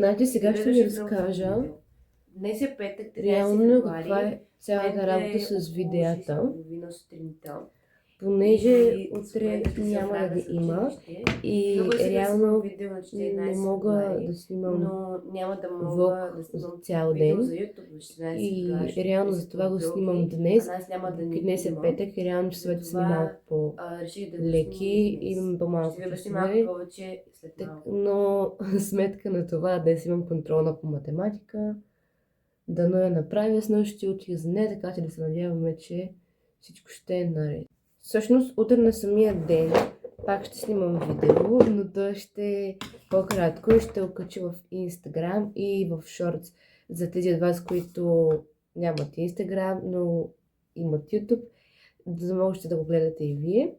Значи сега ще ви разкажа Днес е петък, 13 реално каква февруари. е цялата работа с около видеята, 6:30 сутринта. понеже И утре с мен няма да Фрага ги за има училище. и Много исках да снимам реално видео на не 14 мога февруари, да снимам но няма да мога влог да снимам за цял видео ден за YouTube на 14 и февруари, реално защото за това го дълги, снимам а днес, нас няма да въпреки ни днес е има. петък и реално часовете са ми малко реших да го по-леки, снимам днес. имам по-малко Ще ви обясня малко часове, повече след малко. но сметка на това днес имам контролна по математика. Дано я направя, с нощи учих за нея, така че да се надяваме, че всичко ще е наред. Всъщност, утре на самия ден пак ще снимам видео, но то ще е по-кратко и ще окача в Instagram и в Shorts за тези от вас, които нямат Instagram, но имат YouTube, за да можете да го гледате и вие.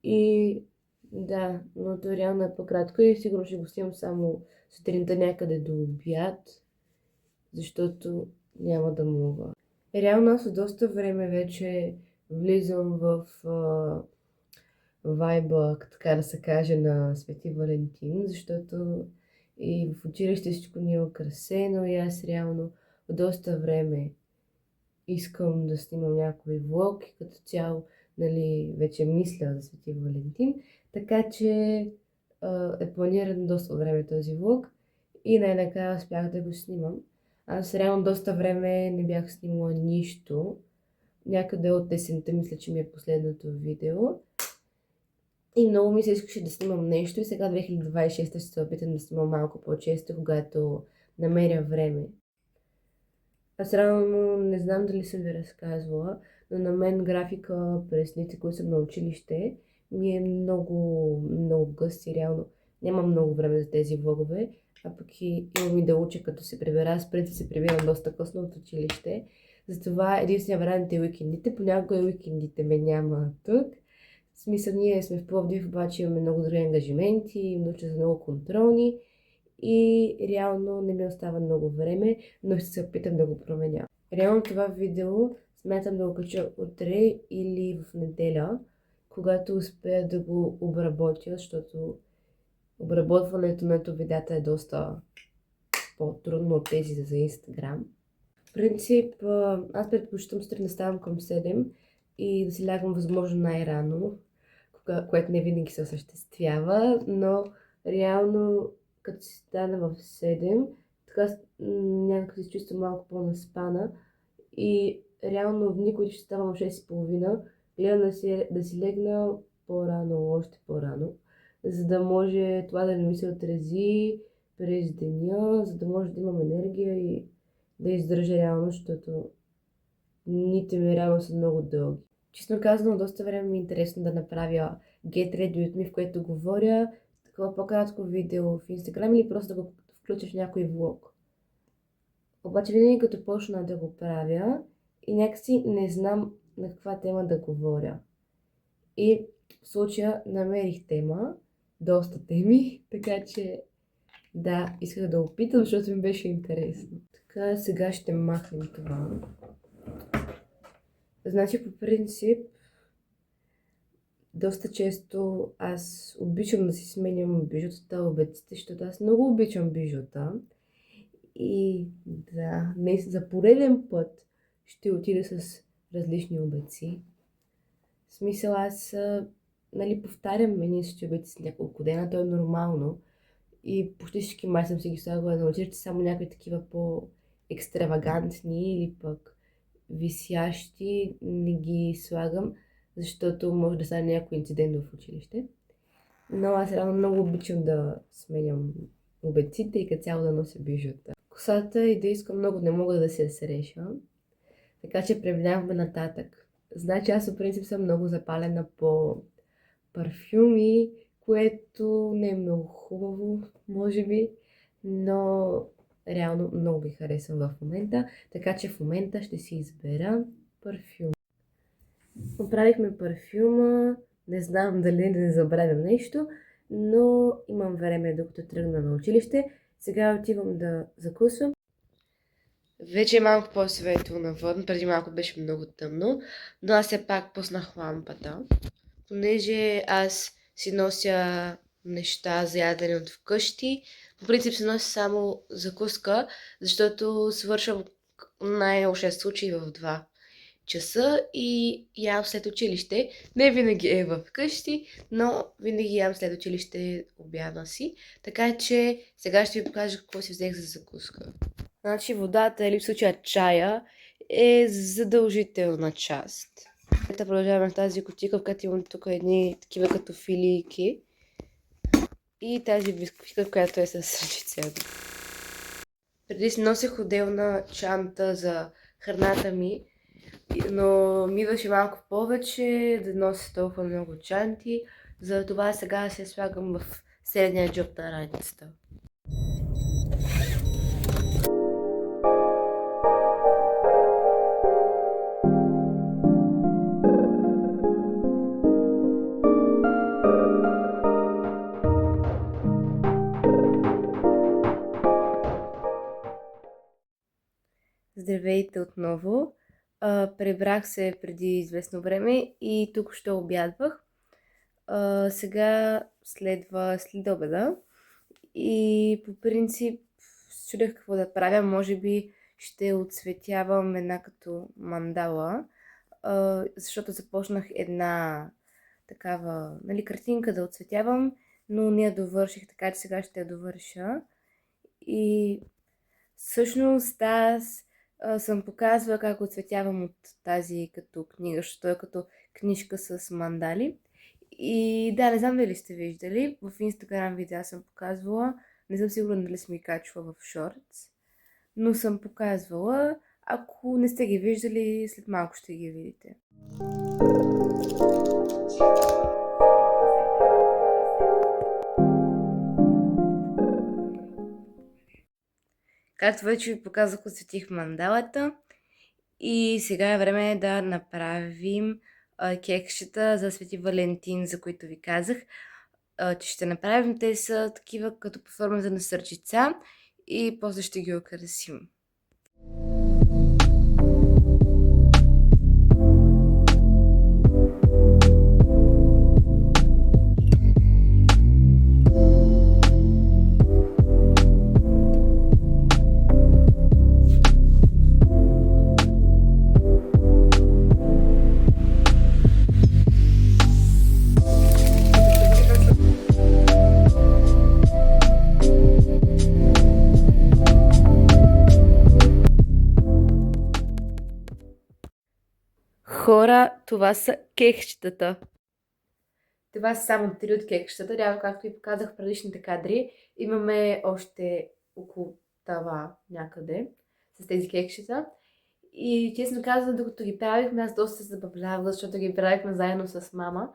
И да, но то реално е по-кратко и сигурно ще го снимам само сутринта някъде до обяд, защото няма да мога. Реално аз от доста време вече влизам в вайба, така да се каже, на Свети Валентин, защото и в училище всичко ни е украсено и аз реално от доста време искам да снимам някой влог и като цяло, нали, вече мисля за Свети Валентин, така че е планиран доста време този влог и най-накрая успях да го снимам. Аз реално доста време не бях снимала нищо. Някъде от есента мисля, че ми е последното видео. И много ми се искаше да снимам нещо и сега 2026 ще се опитам да снимам малко по-често, когато намеря време. Аз реално не знам дали съм ви разказвала, но на мен графика през дните, които съм на училище, ми е много гъст и реално нямам много време за тези влогове, а пък и имам и да уча като се прибера. Аз преди се прибирам доста късно от училище, затова единствения вариант е уикендите. Понякога и уикендите ме няма тук. В смисъл, ние сме в Пловдив, обаче имаме много други ангажименти, имам нужда за много контролни и реално не ми остава много време, но ще се опитам да го променя. Реално това видео смятам да го кача утре или в неделя, когато успея да го обработя, защото обработването на видеята е доста по-трудно от тези за Instagram. В принцип, аз предпочитам сутрин да ставам към 7 и да си лягам възможно най-рано, което не винаги се осъществява, но реално като си стана в 7, така някак се чувствам малко по-наспана и реално в дни, които ще ставам в 6:30, гледам да си легна по-рано, още по-рано, за да може това да не ми се отрази през деня, за да може да имам енергия и да издържа реално, защото дните ми реално са много дълги. Честно казано, доста време ми е интересно да направя Get Ready With Me, в което говоря такова по-кратко видео в Instagram или просто да го включа в някой влог. Обаче винаги като почна да го правя и някакси не знам на каква тема да говоря. И в случая намерих тема, доста теми, така че да, исках да опитам, защото ми беше интересно. Така, сега ще махнем това. Значи, по принцип, доста често аз обичам да си сменям бижутата, обеците, защото аз много обичам бижута. И да, днес за пореден път ще отида с различни обеци. В смисъл, аз нали, повтарям едни същи обеци с няколко дена, то е нормално. И почти всички май съм си ги слагала на училище, само някои такива по-екстравагантни или пък висящи не ги слагам, защото може да стане някой инцидент в училище. Но аз реално много обичам да сменям обеците и като цяло да нося бижута. Косата и да искам много не мога да се среша, така че преминаваме нататък. Значи аз в принцип съм много запалена по парфюми, което не е много хубаво, може би, но реално много ми харесвам в момента, така че в момента ще си избера парфюм. Оправихме парфюма, не знам дали не забравям нещо, но имам време докато тръгна на училище. Сега отивам да закусвам. Вече е малко по-светло навън, преди малко беше много тъмно, но аз все пак пуснах лампата, понеже аз си нося неща за ядене от вкъщи, По принцип се носи само закуска, защото свършвам най-лошия случай в 2 часа и ям след училище. Не винаги е в къщи, но винаги ям след училище обяда си. Така че сега ще ви покажа какво си взех за закуска. Значи водата или в случая чая е задължителна част. Ето продължаваме в тази кутийка, в която имам тук едни такива като филийки. И тази бисквитка, която е с ръчица. Преди си носех отделна чанта за храната ми, но ми идваше малко повече да нося толкова много чанти. Затова сега се слагам в средния джоб на раницата. Здравейте отново! Пребрах се преди известно време и тук ще обядвах. Сега следва следобеда и по принцип чудех какво да правя. Може би ще отцветявам една като мандала, защото започнах една такава картинка да отцветявам, но не я довърших, така че сега ще я довърша. И всъщност аз съм показвала как отцветявам от тази като книга, защото е като книжка с мандали. И да, не знам дали сте виждали, в Instagram видео съм показвала, не съм сигурна дали съм ги качвала в шортс, но съм показвала. Ако не сте ги виждали, след малко ще ги видите. Както вече ви показах, отцветих мандалата и сега е време да направим кексчета за Свети Валентин, за които ви казах, че ще направим. Те са такива като по форма за насърчица и после ще ги украсим. Хора, това са кексчетата. Това са само 3 от кексчетата. Реално, както ви показах в предишните кадри, имаме още около това някъде с тези кексчета. И честно казвам, докато ги правихме, аз доста се забавлявах, защото ги правихме заедно с мама.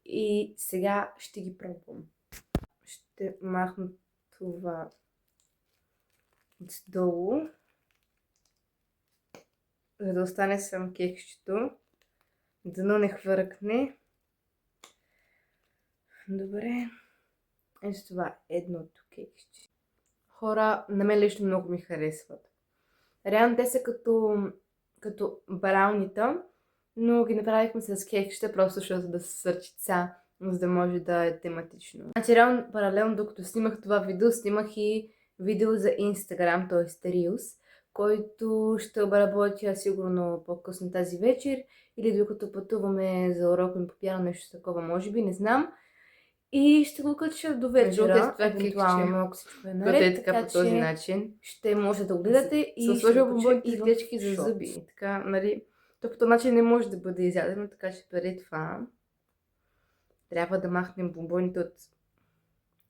И сега ще ги пробвам. Ще махна това отдолу, за да остане само кексчето. Дано не хвъркне. Добре. Ето това едното кексче. Хора, на мен лично много ми харесват. Реално те са като браунита, но ги направихме с кексчета, просто защото да са сърчица, за да може да е тематично. Значи реално паралелно, докато снимах това видео, снимах и видео за Instagram, т.е. Reels, който ще обработя сигурно по-късно тази вечер или докато пътуваме за урок ми по пиано, нещо такова, може би, не знам. И ще го кача до вечера, евентуално, ако всичко е наред, така по този начин ще може да го гледате и ще сложа бомбоните клечки за зъби. Така, нали, то по този начин не може да бъде изядено, така че преди това трябва да махнем бомбоните от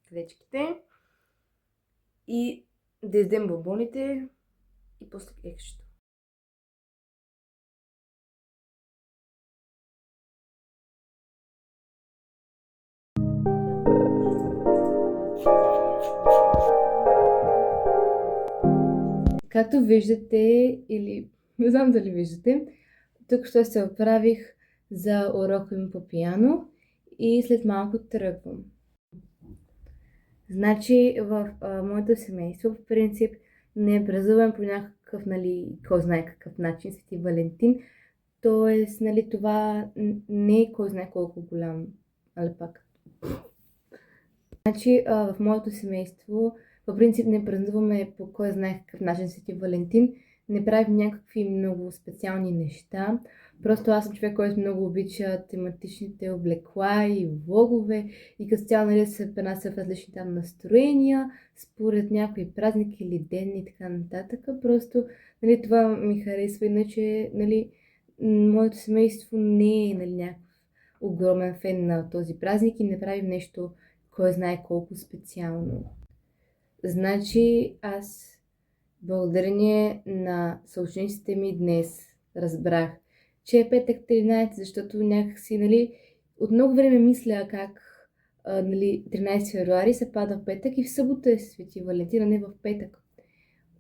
клечките и да издем бомбоните и после кексчето. Както виждате, или не знам дали виждате, тук ще се оправих за урока ми по пиано и след малко тръгвам. Значи в моето семейство, в принцип, не празнувам по някакъв, кой знае какъв начин Свети Валентин. Тоест, това не е кой знае колко голям, пак. Значи в моето семейство по принцип не празнуваме по кой знае какъв начин Свети Валентин, не правим някакви много специални неща. Просто аз съм човек, който много обича тематичните облекла и влогове и като цяло, нали, се пренася в различни там настроения, според някой празник или ден и така нататък. Просто, нали, това ми харесва, иначе, нали, моето семейство не е, нали, някакъв огромен фен на този празник и не правим нещо, кой знае колко специално. Значи аз, благодарение на съучениците ми днес, разбрах, че е петък 13, защото някакси, нали, от много време мисля как, нали, 13 февруари се пада в петък и в събота е Свети Валентин, а не в петък.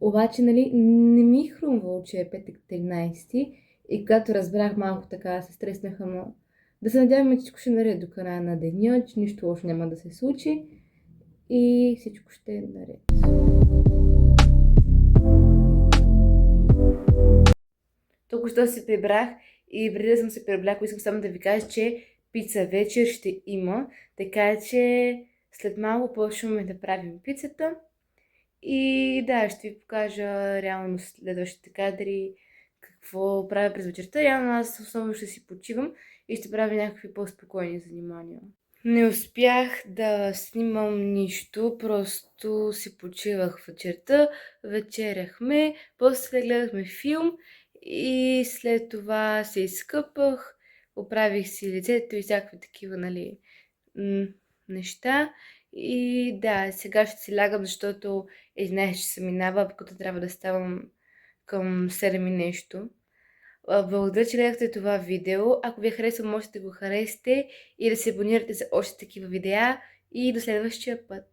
Обаче, нали, не ми хрумвало, че е петък 13 и когато разбрах, малко така се стреснах, но да се надяваме, че всичко ще е наред до края на деня, че нищо лошо няма да се случи и всичко ще е наред. Току-що се прибрах и преди да съм се прибрала, искам само да ви кажа, че пица вечер ще има, така че след малко почваме да правим пицата. И да, ще ви покажа реално следващите кадри, какво правя през вечерта. Реално аз основно ще си почивам и ще правя някакви по-спокойни занимания. Не успях да снимам нищо, просто си почивах вечерта, вечеряхме, после гледахме филм и след това се изкъпах, оправих си лицето и всякакви такива, нали, неща. И да, сега ще си лягам, защото 11 часа минава, като трябва да ставам към 7 и нещо. Благодаря, че гледахте това видео. Ако ви е харесало, можете да го харесате и да се абонирате за още такива видеа. И до следващия път!